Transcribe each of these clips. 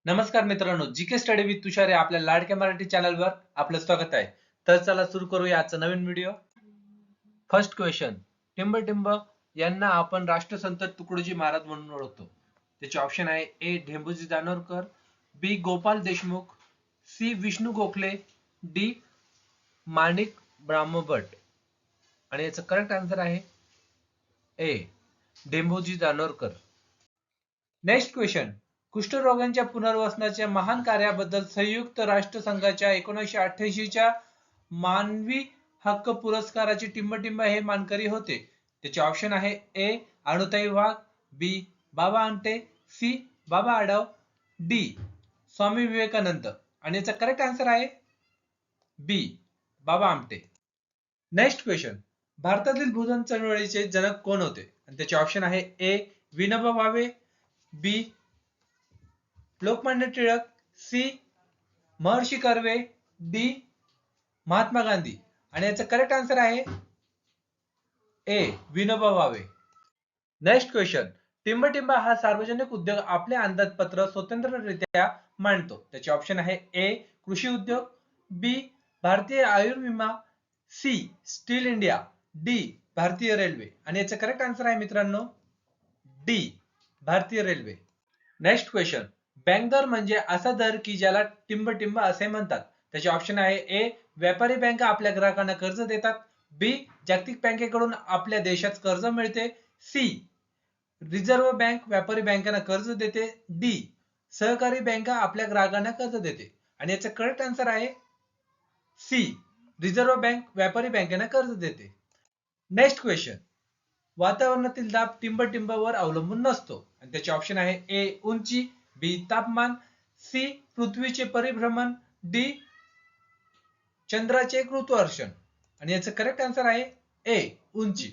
नमस्कार मित्रांनो, GK study with तुषार या आपल्या लाडक्या मराठी चॅनलवर आपलं स्वागत आहे. तर चला सुरू करूया आजचा नवीन व्हिडिओ. फर्स्ट क्वेश्चन, टिंबटिंब यांना आपण राष्ट्रसंत तुकडोजी महाराज म्हणून ओळखतो. त्याचे ऑप्शन आहे ए ढेंबूजी जानोरकर, बी गोपाल देशमुख, सी विष्णू गोखले, डी माणिक ब्रह्मभट. आणि याचं करेक्ट आन्सर आहे ए ढेंबूजी जानोरकर. नेक्स्ट क्वेश्चन, कुष्ठरोग्यांच्या पुनर्वसनाच्या महान कार्याबद्दल संयुक्त राष्ट्रसंघाच्या 1988च्या मानवी हक्क पुरस्काराचे टिंबटिंब हे मानकरी होते. त्याचे ऑप्शन आहे ए अणुताई वाघ, बी बाबा आमटे, सी बाबा आढाव, डी स्वामी विवेकानंद. आणि याचा करेक्ट आन्सर आहे बी बाबा आमटे. नेक्स्ट क्वेश्चन, भारतातील भूजन चळवळीचे जनक कोण होते? आणि त्याचे ऑप्शन आहे ए विनोबा भावे, बी लोकमान्य टिळक, सी महर्षी कर्वे, डी महात्मा गांधी. आणि याचा करेक्ट आन्सर आहे ए विनोबा भावे. नेक्स्ट क्वेश्चन, टिंबटिंब हा सार्वजनिक उद्योग आपले अंदाजपत्र स्वतंत्ररित्या मांडतो. त्याचे ऑप्शन आहे ए कृषी उद्योग, बी भारतीय आयुर्विमा, सी स्टील इंडिया, डी भारतीय रेल्वे. आणि याचा करेक्ट आन्सर आहे मित्रांनो डी भारतीय रेल्वे. नेक्स्ट क्वेश्चन, बँक दर म्हणजे असा दर की ज्याला टिंबटिंब असे म्हणतात. त्याचे ऑप्शन आहे ए व्यापारी बँका आपल्या ग्राहकांना कर्ज देतात, बी जागतिक बँकेकडून आपल्या देशात कर्ज मिळते, सी रिझर्व्ह बँक व्यापारी बँकांना कर्ज देते, डी सहकारी बँका आपल्या ग्राहकांना कर्ज देते. आणि याचा करेक्ट आन्सर आहे सी रिझर्व्ह बँक व्यापारी बँकांना कर्ज देते. नेक्स्ट क्वेश्चन, वातावरणातील दाब टिंबटिंबावर अवलंबून नसतो. आणि त्याचे ऑप्शन आहे ए उंची, बी तापमान, सी पृथ्वीचे परिभ्रमण, डी चंद्राचे गुरुत्वाकर्षण. आणि याचं करेक्ट आन्सर आहे ए उंची.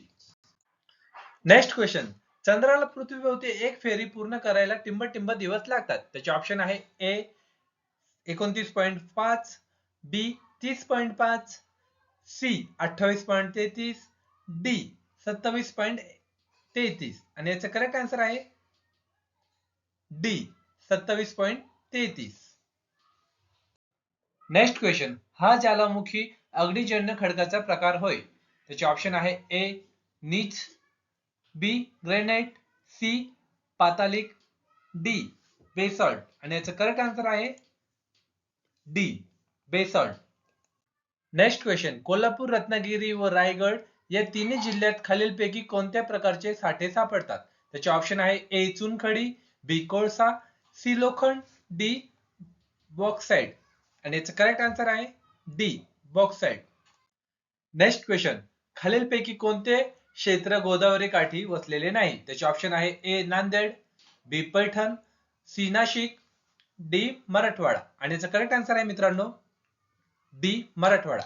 नेक्स्ट क्वेश्चन, चंद्राला पृथ्वीभोवती एक फेरी पूर्ण करायला टिंबटिंब दिवस लागतात. त्याचे ऑप्शन आहे ए 29.5, बी 30.5, सी 28.33, डी 27.33. आणि याचं करेक्ट आन्सर आहे डी 27.33. नेक्स्ट क्वेश्चन, हा ज्वालामुखी अग्निजन्य खडकाचा प्रकार होय. त्याचे ऑप्शन आहे ए नीच, बी ग्रेनाइट, सी पातालिक, डी बेसॉल्ट. आणि याचं करेक्ट आन्सर आहे D basalt. Next question, Kolhapur, Ratnagiri व रायगड या तिन्ही जिल्ह्यात खालीलपैकी कोणत्या प्रकारचे साठे सापडतात? त्याचे ऑप्शन आहे ए चुनखडी, बी कोळसा, सी लोखंड, डी बॉक्साइट. आणि याचं करेक्ट आन्सर आहे डी बॉक्साइट. नेक्स्ट क्वेश्चन, खालीलपैकी कोणते क्षेत्र गोदावरी काठी वसलेले नाही? त्याचे ऑप्शन आहे ए नांदेड, बी पैठण, सी नाशिक, डी मराठवाडा. आणि याचं करेक्ट आन्सर आहे मित्रांनो डी मराठवाडा.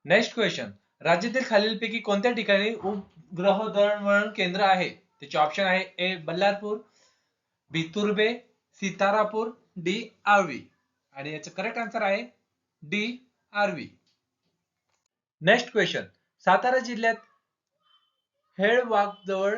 नेक्स्ट क्वेश्चन, राज्यातील खालीलपैकी कोणत्या ठिकाणी उपग्रह दळणवळण केंद्र आहे? त्याचे ऑप्शन आहे ए बल्लारपूर, बी तुर्बे, सी तारापूर, डी आर्वी. आणि याचं करेक्ट आन्सर आहे D Arvi. Next question, Satara जिल्ह्यात हेळवाग जवळ